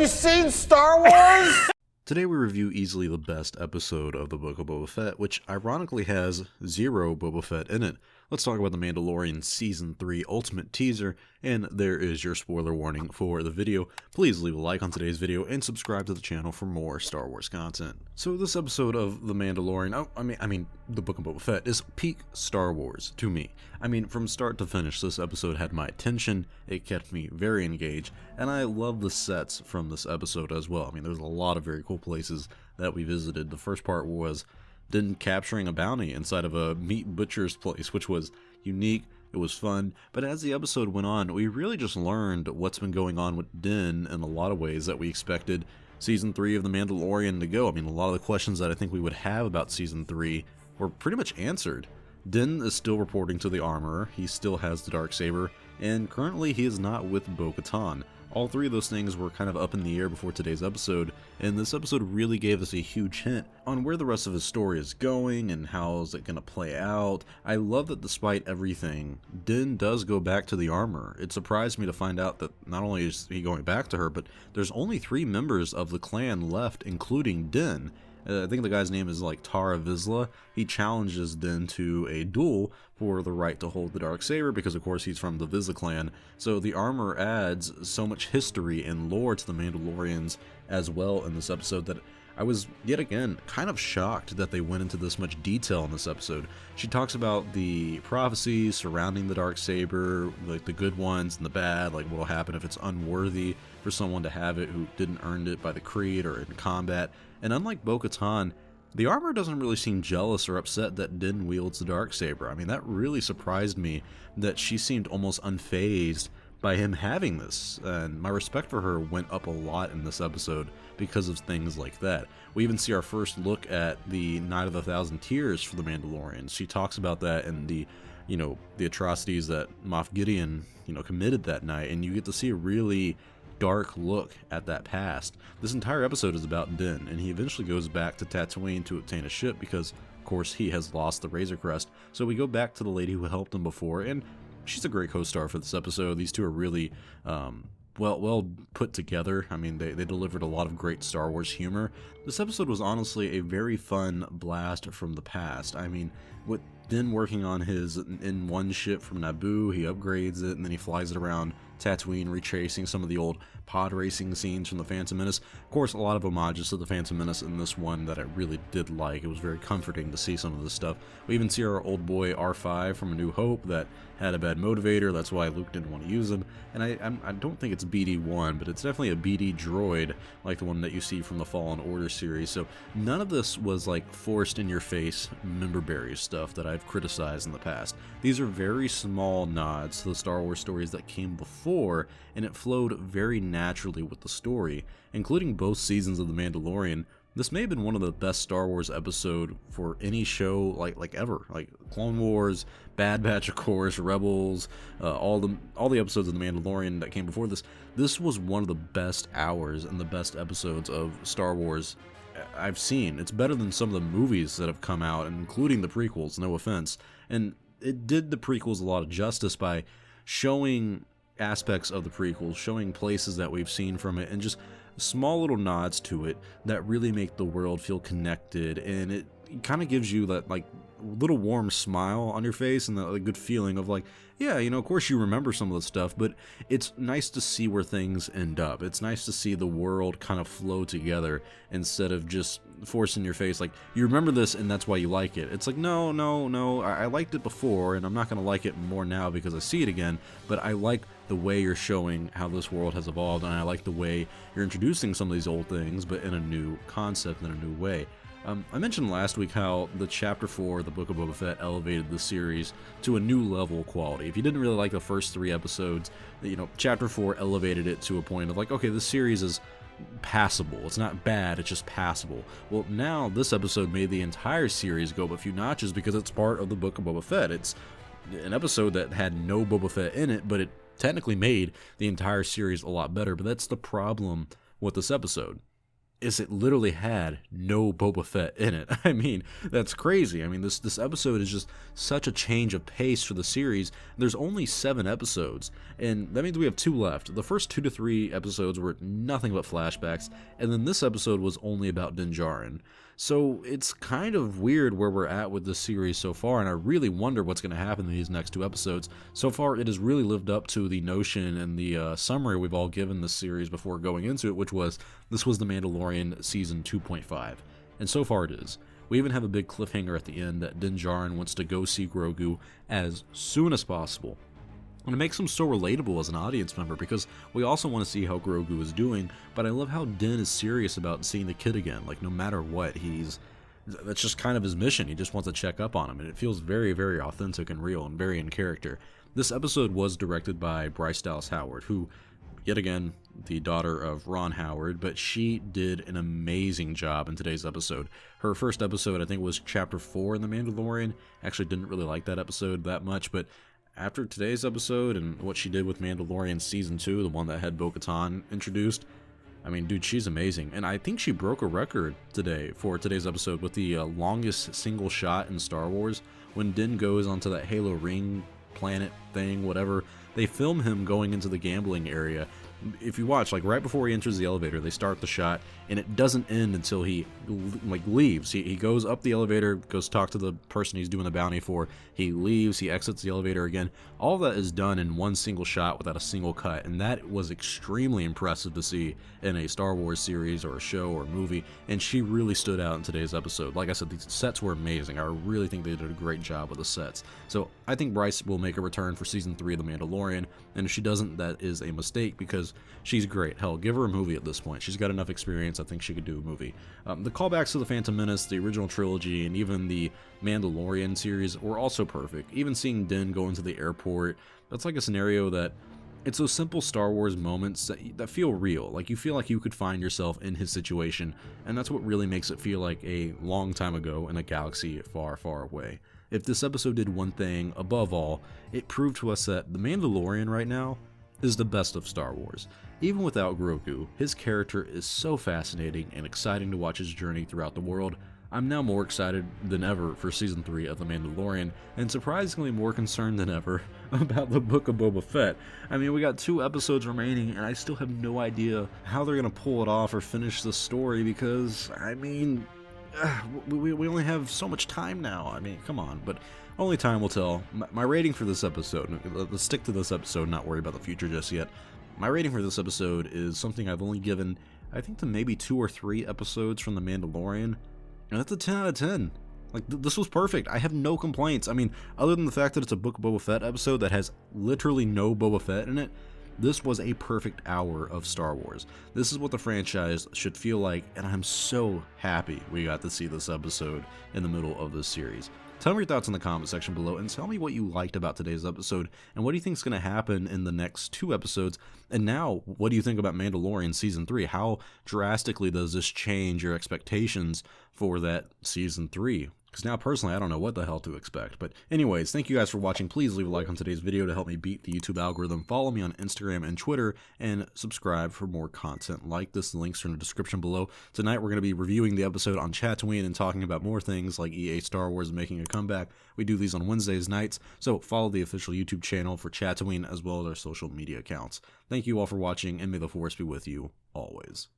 you seen Star Wars? Today we review easily the best episode of the Book of Boba Fett, which ironically has 0 Boba Fett in it. Let's talk about The Mandalorian Season 3 Ultimate Teaser, and there is your spoiler warning for the video. Please leave a like on today's video and subscribe to the channel for more Star Wars content. So this episode of The Mandalorian, I mean, The Book of Boba Fett, is peak Star Wars to me. I mean, from start to finish, this episode had my attention, it kept me very engaged, and I love the sets from this episode as well. I mean, there's a lot of very cool places that we visited. The first part was Din capturing a bounty inside of a meat butcher's place, which was unique, it was fun, but as the episode went on, we really just learned what's been going on with Din in a lot of ways that we expected Season 3 of The Mandalorian to go. I mean, a lot of the questions that I think we would have about Season 3 were pretty much answered. Din is still reporting to the Armorer, he still has the Darksaber, and currently he is not with Bo-Katan. All three of those things were kind of up in the air before today's episode, and this episode really gave us a huge hint on where the rest of his story is going and how is it going to play out. I love that despite everything, Din does go back to the Armorer. It surprised me to find out that not only is he going back to her, but there's only 3 members of the clan left, including Din. I think the guy's name is like Tara Vizsla. He challenges Din to a duel for the right to hold the Darksaber because of course he's from the Vizsla clan. So the Armorer adds so much history and lore to the Mandalorians as well in this episode that I was, yet again, kind of shocked that they went into this much detail in this episode. She talks about the prophecies surrounding the Darksaber, like the good ones and the bad, like what will happen if it's unworthy for someone to have it who didn't earn it by the Creed or in combat. And unlike Bo-Katan, the Armorer doesn't really seem jealous or upset that Din wields the Darksaber. I mean, that really surprised me that she seemed almost unfazed by him having this, and my respect for her went up a lot in this episode because of things like that. We even see our first look at the Night of a Thousand Tears for the Mandalorians. She talks about that and the atrocities that Moff Gideon, committed that night, and you get to see a really dark look at that past. This entire episode is about Din, and he eventually goes back to Tatooine to obtain a ship because, of course, he has lost the Razor Crest. So we go back to the lady who helped him before, and she's a great co-star for this episode. These two are really well put together. I mean, they delivered a lot of great Star Wars humor. This episode was honestly a very fun blast from the past. I mean, with Din working on his N1 ship from Naboo, he upgrades it, and then he flies it around Tatooine, retracing some of the old pod racing scenes from The Phantom Menace. Of course, a lot of homages to The Phantom Menace in this one that I really did like. It was very comforting to see some of this stuff. We even see our old boy R5 from A New Hope that had a bad motivator. That's why Luke didn't want to use him. And I don't think it's BD-1, but it's definitely a BD droid, like the one that you see from the Fallen Order series. So none of this was like forced in your face member berries stuff that I've criticized in the past. These are very small nods to the Star Wars stories that came before, and it flowed very naturally with the story, including both seasons of The Mandalorian. This may have been one of the best Star Wars episode for any show like ever. Like Clone Wars, Bad Batch, of course, Rebels, all the episodes of The Mandalorian that came before this. This was one of the best hours and the best episodes of Star Wars I've seen. It's better than some of the movies that have come out, including the prequels, no offense. And it did the prequels a lot of justice by showing aspects of the prequels, showing places that we've seen from it, and just small little nods to it that really make the world feel connected, and it kind of gives you that like little warm smile on your face and that like, good feeling of like, yeah, of course you remember some of the stuff, but it's nice to see where things end up. It's nice to see the world kind of flow together instead of just forcing your face like, you remember this and that's why you like it. It's like, no, I liked it before and I'm not going to like it more now because I see it again, but I like the way you're showing how this world has evolved, and I like the way you're introducing some of these old things, but in a new concept, in a new way. I mentioned last week how the Chapter 4, the Book of Boba Fett, elevated the series to a new level of quality. If you didn't really like the first 3 episodes, Chapter 4 elevated it to a point of like, okay, this series is passable. It's not bad, it's just passable. Well, now this episode made the entire series go up a few notches because it's part of the Book of Boba Fett. It's an episode that had no Boba Fett in it, but it technically made the entire series a lot better. But that's the problem with this episode. is it literally had no Boba Fett in it. I mean, that's crazy. I mean, this episode is just such a change of pace for the series. There's only 7 episodes, and that means we have 2 left. The first 2 to 3 episodes were nothing but flashbacks, and then this episode was only about Djarin. So it's kind of weird where we're at with this series so far, and I really wonder what's going to happen in these next 2 episodes. So far, it has really lived up to the notion and the summary we've all given this series before going into it, which was this was The Mandalorian Season 2.5. And so far it is. We even have a big cliffhanger at the end that Din Djarin wants to go see Grogu as soon as possible. And it makes him so relatable as an audience member because we also want to see how Grogu is doing, but I love how Din is serious about seeing the kid again. Like, no matter what, that's just kind of his mission. He just wants to check up on him, and it feels very, very authentic and real and very in character. This episode was directed by Bryce Dallas Howard, who, yet again, the daughter of Ron Howard, but she did an amazing job in today's episode. Her first episode, I think, was Chapter 4 in The Mandalorian. Actually didn't really like that episode that much, but after today's episode and what she did with Mandalorian Season 2, the one that had Bo-Katan introduced, I mean, dude, she's amazing. And I think she broke a record today for today's episode with the longest single shot in Star Wars. When Din goes onto that Halo ring planet thing, whatever, they film him going into the gambling area. If you watch, like, right before he enters the elevator, they start the shot, and it doesn't end until he, like, leaves. He goes up the elevator, goes talk to the person he's doing the bounty for, he leaves, he exits the elevator again. All of that is done in one single shot without a single cut, and that was extremely impressive to see in a Star Wars series or a show or a movie, and she really stood out in today's episode. Like I said, these sets were amazing. I really think they did a great job with the sets. So I think Bryce will make a return for Season 3 of The Mandalorian, and if she doesn't, that is a mistake because she's great. Hell, give her a movie at this point. She's got enough experience. I think she could do a movie. The callbacks to The Phantom Menace, the original trilogy, and even the Mandalorian series were also perfect. Even seeing Din go into the airport, that's like a scenario that it's those simple Star Wars moments that feel real. Like, you feel like you could find yourself in his situation, and that's what really makes it feel like a long time ago in a galaxy far, far away. If this episode did one thing, above all, it proved to us that The Mandalorian right now is the best of Star Wars. Even without Grogu, his character is so fascinating and exciting to watch his journey throughout the world. I'm now more excited than ever for Season 3 of The Mandalorian, and surprisingly more concerned than ever about the Book of Boba Fett. I mean, we got 2 episodes remaining, and I still have no idea how they're going to pull it off or finish the story because, I mean, we only have so much time now. I mean, come on, but only time will tell. My rating for this episode, let's stick to this episode, not worry about the future just yet. My rating for this episode is something I've only given, I think, to maybe 2 or 3 episodes from The Mandalorian, and that's a 10 out of 10. Like, this was perfect. I have no complaints. I mean, other than the fact that it's a Book of Boba Fett episode that has literally no Boba Fett in it, this was a perfect hour of Star Wars. This is what the franchise should feel like, and I'm so happy we got to see this episode in the middle of this series. Tell me your thoughts in the comment section below, and tell me what you liked about today's episode, and what do you think is going to happen in the next 2 episodes, and now, what do you think about Mandalorian Season 3? How drastically does this change your expectations for that Season 3? Because now, personally, I don't know what the hell to expect. But anyways, thank you guys for watching. Please leave a like on today's video to help me beat the YouTube algorithm. Follow me on Instagram and Twitter, and subscribe for more content like this. The links are in the description below. Tonight, we're going to be reviewing the episode on Tatooine and talking about more things like EA Star Wars making a comeback. We do these on Wednesdays nights, so follow the official YouTube channel for Tatooine as well as our social media accounts. Thank you all for watching, and may the Force be with you always.